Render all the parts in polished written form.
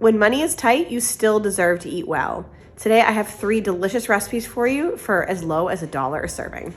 When money is tight, you still deserve to eat well. Today, I have 3 delicious recipes for you for as low as $1 a serving.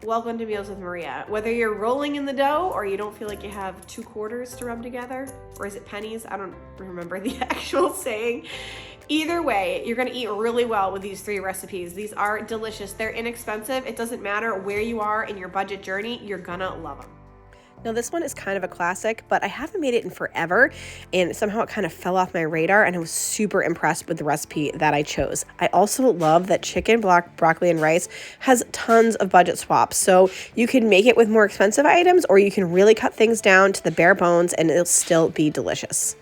Welcome to Meals with Maria. Whether you're rolling in the dough or you don't feel like you have 2 quarters to rub together, or is it pennies? I don't remember the actual saying. Either way, you're gonna eat really well with these 3 recipes. These are delicious. They're inexpensive. It doesn't matter where you are in your budget journey, you're gonna love them. Now this one is kind of a classic, but I haven't made it in forever, and somehow it kind of fell off my radar, and I was super impressed with the recipe that I chose. I also love that chicken, broccoli, and rice has tons of budget swaps, so you can make it with more expensive items, or you can really cut things down to the bare bones, and it'll still be delicious.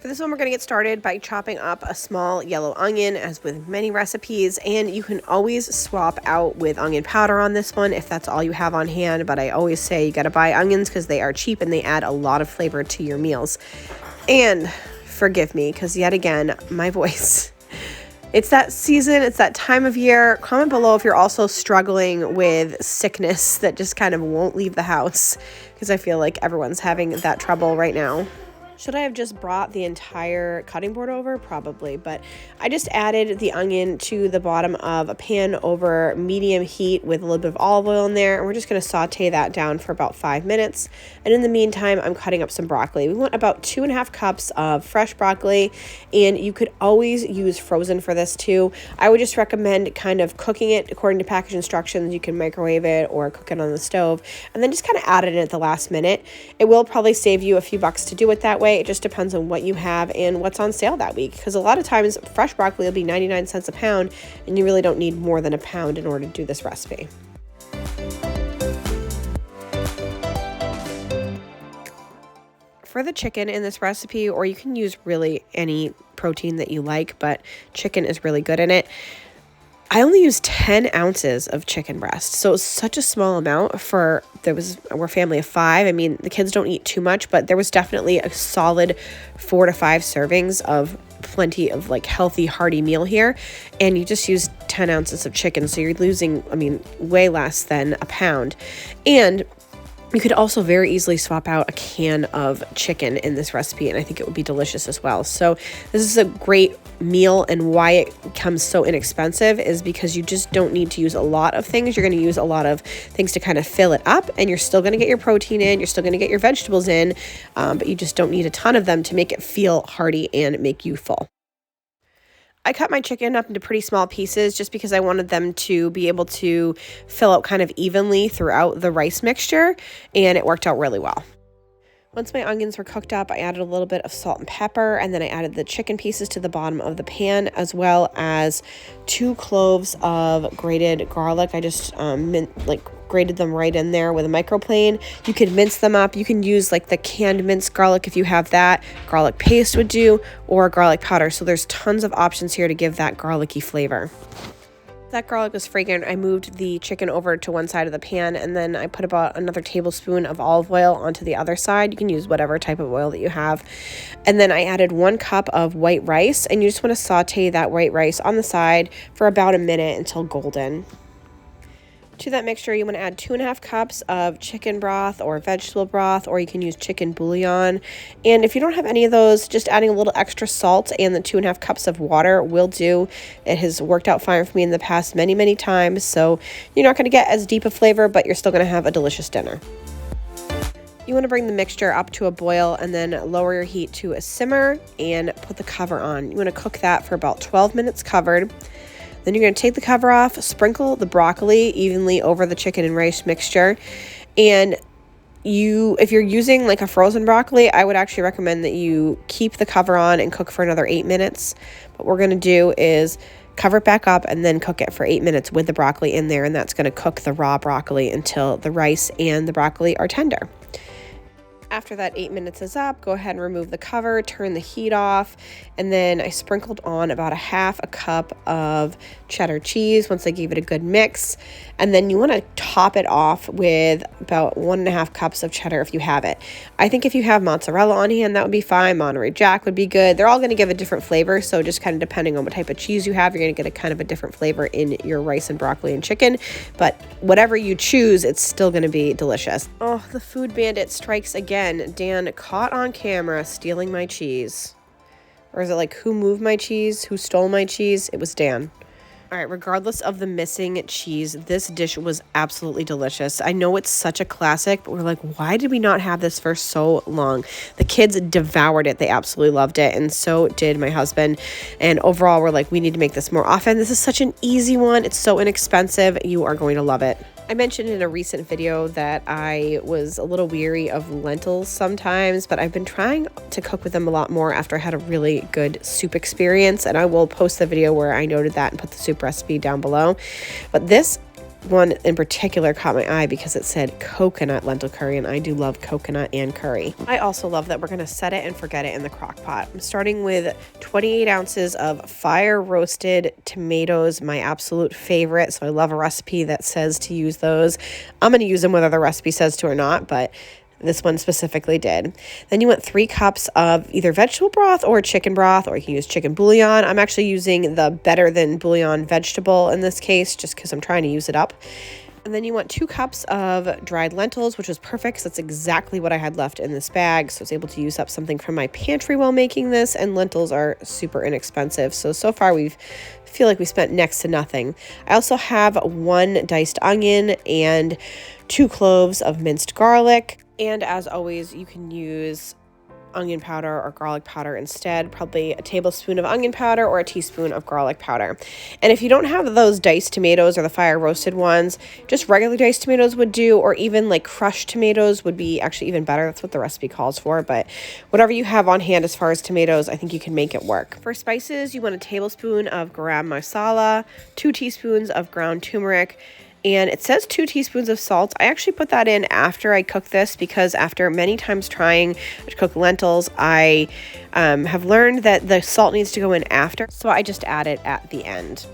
For this one, we're going to get started by chopping up a small yellow onion, as with many recipes, and you can always swap out with onion powder on this one if that's all you have on hand, but I always say you got to buy onions because they are cheap and they add a lot of flavor to your meals. And forgive me, because yet again, my voice. It's that season, it's that time of year. Comment below if you're also struggling with sickness that just kind of won't leave the house, because I feel like everyone's having that trouble right now. Should I have just brought the entire cutting board over? Probably, but I just added the onion to the bottom of a pan over medium heat with a little bit of olive oil in there, and we're just going to saute that down for about 5 minutes. And in the meantime, I'm cutting up some broccoli. We want about 2.5 cups of fresh broccoli, and you could always use frozen for this too. I would just recommend kind of cooking it according to package instructions. You can microwave it or cook it on the stove, and then just kind of add it in at the last minute. It will probably save you a few bucks to do it that way. It just depends on what you have and what's on sale that week, because a lot of times fresh broccoli will be 99 cents a pound, and you really don't need more than a pound in order to do this recipe. For the chicken in this recipe, or you can use really any protein that you like, but chicken is really good in it, I only used 10 ounces of chicken breast. So it's such a small amount we're a family of 5. I mean, the kids don't eat too much, but there was definitely a solid 4 to 5 servings of plenty of like healthy, hearty meal here. And you just used 10 ounces of chicken. So you're losing, way less than a pound. And you could also very easily swap out a can of chicken in this recipe, and I think it would be delicious as well. So this is a great meal, and why it becomes so inexpensive is because you just don't need to use a lot of things. You're going to use a lot of things to kind of fill it up, and you're still going to get your protein in, you're still going to get your vegetables in, but you just don't need a ton of them to make it feel hearty and make you full. I cut my chicken up into pretty small pieces just because I wanted them to be able to fill out kind of evenly throughout the rice mixture, and it worked out really well. Once my onions were cooked up, I added a little bit of salt and pepper, and then I added the chicken pieces to the bottom of the pan, as well as 2 cloves of grated garlic. I just grated them right in there with a microplane. You can mince them up. You can use like the canned minced garlic if you have that. Garlic paste would do, or garlic powder. So there's tons of options here to give that garlicky flavor. That garlic was fragrant. I moved the chicken over to one side of the pan, and then I put about another tablespoon of olive oil onto the other side. You can use whatever type of oil that you have. And then I added 1 cup of white rice, and you just want to saute that white rice on the side for about a minute until golden. To that mixture, you want to add 2.5 cups of chicken broth or vegetable broth, or you can use chicken bouillon. And if you don't have any of those, just adding a little extra salt and the 2.5 cups of water will do. It has worked out fine for me in the past many, many times. So you're not going to get as deep a flavor, but you're still going to have a delicious dinner. You want to bring the mixture up to a boil and then lower your heat to a simmer and put the cover on. You want to cook that for about 12 minutes covered. Then you're going to take the cover off, sprinkle the broccoli evenly over the chicken and rice mixture. And if you're using like a frozen broccoli, I would actually recommend that you keep the cover on and cook for another 8 minutes. What we're going to do is cover it back up and then cook it for 8 minutes with the broccoli in there. And that's going to cook the raw broccoli until the rice and the broccoli are tender. After that 8 minutes is up, go ahead and remove the cover, turn the heat off, and then I sprinkled on about a half a cup of cheddar cheese once I gave it a good mix. And then you want to top it off with about 1.5 cups of cheddar if you have it. I think if you have mozzarella on hand, that would be fine. Monterey Jack would be good. They're all going to give a different flavor, so just kind of depending on what type of cheese you have, you're going to get a kind of a different flavor in your rice and broccoli and chicken. But whatever you choose, it's still going to be delicious. Oh, the food bandit strikes again. Dan caught on camera stealing my cheese. Or is it like, who moved my cheese? Who stole my cheese? It was Dan. All right, regardless of the missing cheese, this dish was absolutely delicious. I know it's such a classic, but we're like, why did we not have this for so long? The kids devoured it. They absolutely loved it, and so did my husband. And overall, we're like, we need to make this more often. This is such an easy one. It's so inexpensive. You are going to love it. I mentioned in a recent video that I was a little weary of lentils sometimes, but I've been trying to cook with them a lot more after I had a really good soup experience, and I will post the video where I noted that and put the soup recipe down below. But this one in particular caught my eye because it said coconut lentil curry, and I do love coconut and curry. I also love that we're going to set it and forget it in the crock pot. I'm starting with 28 ounces of fire roasted tomatoes, my absolute favorite. So I love a recipe that says to use those. I'm going to use them whether the recipe says to or not, but this one specifically did. Then you want 3 cups of either vegetable broth or chicken broth, or you can use chicken bouillon. I'm actually using the better than bouillon vegetable in this case, just because I'm trying to use it up. And then you want 2 cups of dried lentils, which was perfect because that's exactly what I had left in this bag. So I was able to use up something from my pantry while making this, and lentils are super inexpensive. So far we feel like we spent next to nothing. I also have 1 diced onion and 2 cloves of minced garlic. And as always, you can use onion powder or garlic powder instead, probably a tablespoon of onion powder or a teaspoon of garlic powder. And if you don't have those diced tomatoes or the fire roasted ones, just regular diced tomatoes would do, or even like crushed tomatoes would be actually even better. That's what the recipe calls for, but whatever you have on hand as far as tomatoes, I think you can make it work. For spices, you want a tablespoon of garam masala, 2 teaspoons of ground turmeric, and it says 2 teaspoons of salt. I actually put that in after I cook this because after many times trying to cook lentils, I have learned that the salt needs to go in after, so I just add it at the end.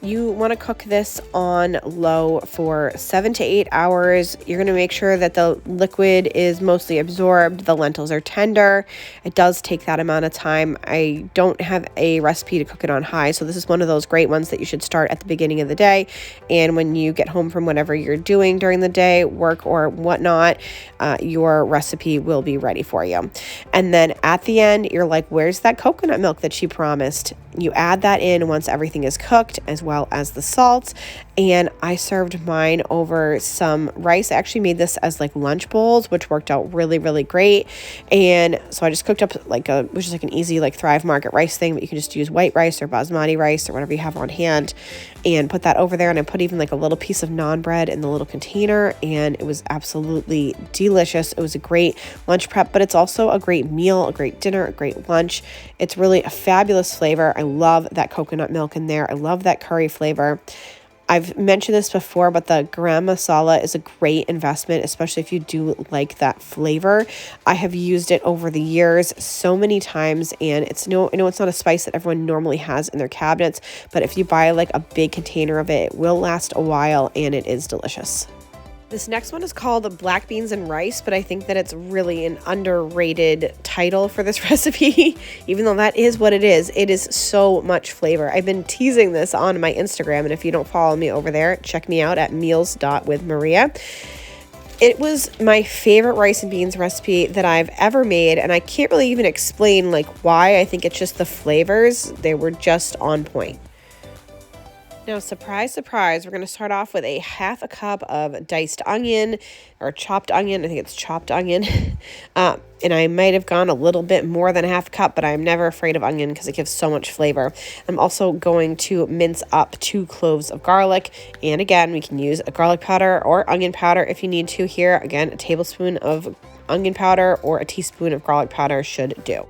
You want to cook this on low for 7 to 8 hours. You're going to make sure that the liquid is mostly absorbed. The lentils are tender. It does take that amount of time. I don't have a recipe to cook it on high, so this is one of those great ones that you should start at the beginning of the day. And when you get home from whatever you're doing during the day, work or whatnot, your recipe will be ready for you. And then at the end, you're like, where's that coconut milk that she promised? You add that in once everything is cooked, as well as the salt. And I served mine over some rice. I actually made this as like lunch bowls, which worked out really, really great. And so I just cooked up which is like an easy like Thrive Market rice thing, but you can just use white rice or basmati rice or whatever you have on hand, and put that over there. And I put even like a little piece of naan bread in the little container, and it was absolutely delicious. It was a great lunch prep, but it's also a great meal, a great dinner, a great lunch. It's really a fabulous flavor. I love that coconut milk in there. I love that curry flavor. I've mentioned this before, but the garam masala is a great investment, especially if you do like that flavor. I have used it over the years so many times, and I know it's not a spice that everyone normally has in their cabinets, but if you buy like a big container of it, it will last a while, and it is delicious. This next one is called black beans and rice, but I think that it's really an underrated title for this recipe, even though that is what it is. It is so much flavor. I've been teasing this on my Instagram, and if you don't follow me over there, check me out at meals.withmaria. It was my favorite rice and beans recipe that I've ever made, and I can't really even explain like why. I think it's just the flavors. They were just on point. Now, surprise, surprise, we're going to start off with a half a cup of diced onion or chopped onion. I think it's chopped onion. And I might have gone a little bit more than a half cup, but I'm never afraid of onion because it gives so much flavor. I'm also going to mince up 2 cloves of garlic. And again, we can use a garlic powder or onion powder if you need to here. Again, a tablespoon of onion powder or a teaspoon of garlic powder should do.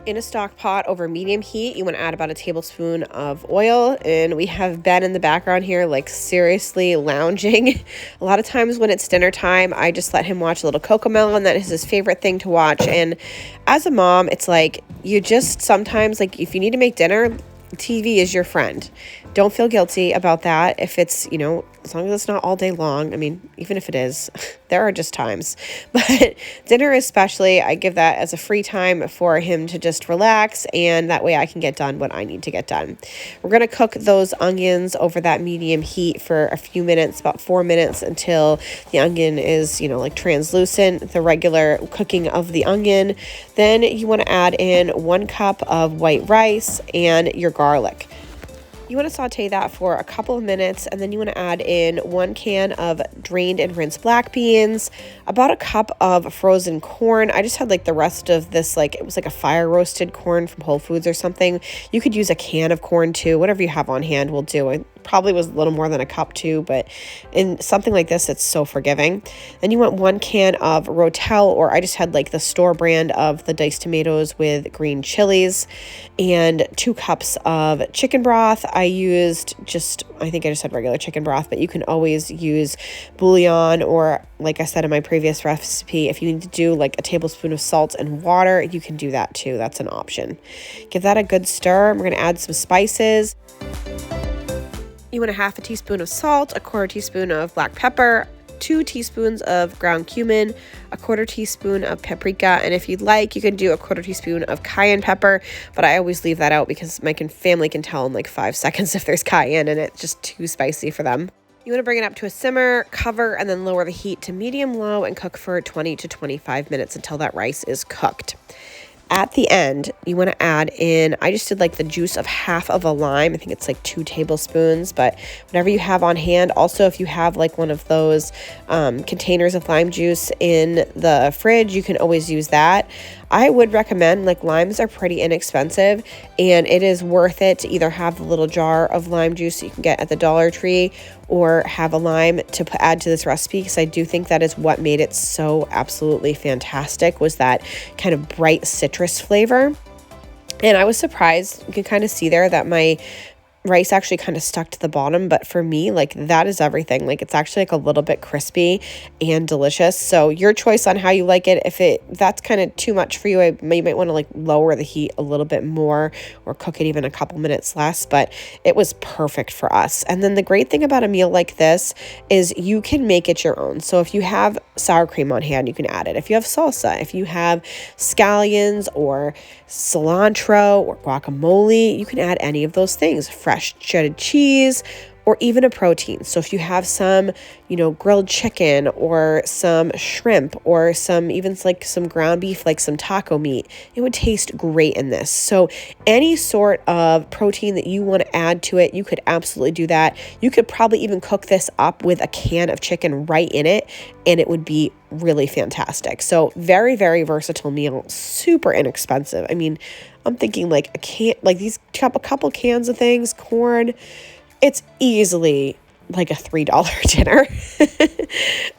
In a stock pot over medium heat, you want to add about a tablespoon of oil. And we have Ben in the background here, like seriously lounging. A lot of times when it's dinner time, I just let him watch a little Cocomelon. That is his favorite thing to watch. And as a mom, it's like you just sometimes, like if you need to make dinner, TV is your friend. Don't feel guilty about that if it's, as long as it's not all day long. I mean, even if it is, there are just times. But dinner especially, I give that as a free time for him to just relax, and that way I can get done what I need to get done. We're going to cook those onions over that medium heat for a few minutes, about 4 minutes, until the onion is, like translucent, the regular cooking of the onion. Then you want to add in 1 cup of white rice and your garlic. You want to saute that for a couple of minutes, and then you want to add in 1 can of drained and rinsed black beans, about a cup of frozen corn. I just had like the rest of this, like it was like a fire roasted corn from Whole Foods or something. You could use a can of corn too, whatever you have on hand will do. It probably was a little more than a cup too, but in something like this, it's so forgiving. Then you want 1 can of Rotel, or I just had like the store brand of the diced tomatoes with green chilies, and 2 cups of chicken broth. I think I just had regular chicken broth, but you can always use bouillon, or like I said in my previous recipe, if you need to do like a tablespoon of salt and water, you can do that too. That's an option. Give that a good stir. We're going to add some spices. You want a 1/2 teaspoon of salt, a 1/4 teaspoon of black pepper, 2 teaspoons of ground cumin, a 1/4 teaspoon of paprika, and if you'd like, you can do a 1/4 teaspoon of cayenne pepper, but I always leave that out because my family can tell in like 5 seconds if there's cayenne and it's just too spicy for them. You want to bring it up to a simmer, cover, and then lower the heat to medium-low and cook for 20 to 25 minutes until that rice is cooked. At the end, you want to add in, I just did like the juice of 1/2 of a lime. I think it's like 2 tablespoons, but whatever you have on hand. Also, if you have like one of those containers of lime juice in the fridge, you can always use that. I would recommend, like, limes are pretty inexpensive, and it is worth it to either have the little jar of lime juice that you can get at the Dollar Tree, or have a lime to add to this recipe, because I do think that is what made it so absolutely fantastic, was that kind of bright citrus flavor. And I was surprised, you can kind of see there that my rice actually kind of stuck to the bottom, but for me, like, that is everything. Like, it's actually like a little bit crispy and delicious. So your choice on how you like it. If that's kind of too much for you, you might want to like lower the heat a little bit more, or cook it even a couple minutes less, but it was perfect for us. And then the great thing about a meal like this is you can make it your own. So if you have sour cream on hand, you can add it. If you have salsa, if you have scallions or cilantro or guacamole, you can add any of those things. Fresh shredded cheese, or even a protein. So if you have some, grilled chicken, or some shrimp, or even like some ground beef, like some taco meat, it would taste great in this. So any sort of protein that you want to add to it, you could absolutely do that. You could probably even cook this up with a can of chicken right in it, and it would be really fantastic. So very, very versatile meal, super inexpensive. I mean, I'm thinking like a can, like these couple cans of things, corn, it's easily like a $3 dinner.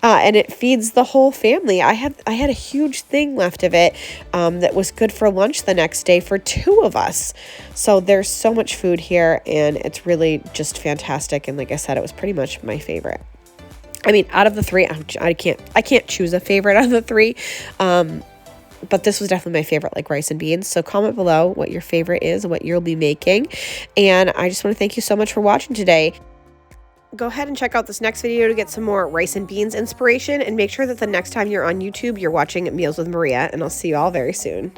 And it feeds the whole family. I had a huge thing left of it that was good for lunch the next day for 2 of us. So there's so much food here, and it's really just fantastic. And like I said, it was pretty much my favorite. I mean, out of the 3, I can't choose a favorite out of the 3. But this was definitely my favorite, like rice and beans. So comment below what your favorite is, what you'll be making. And I just want to thank you so much for watching today. Go ahead and check out this next video to get some more rice and beans inspiration. And make sure that the next time you're on YouTube, you're watching Meals with Maria. And I'll see you all very soon.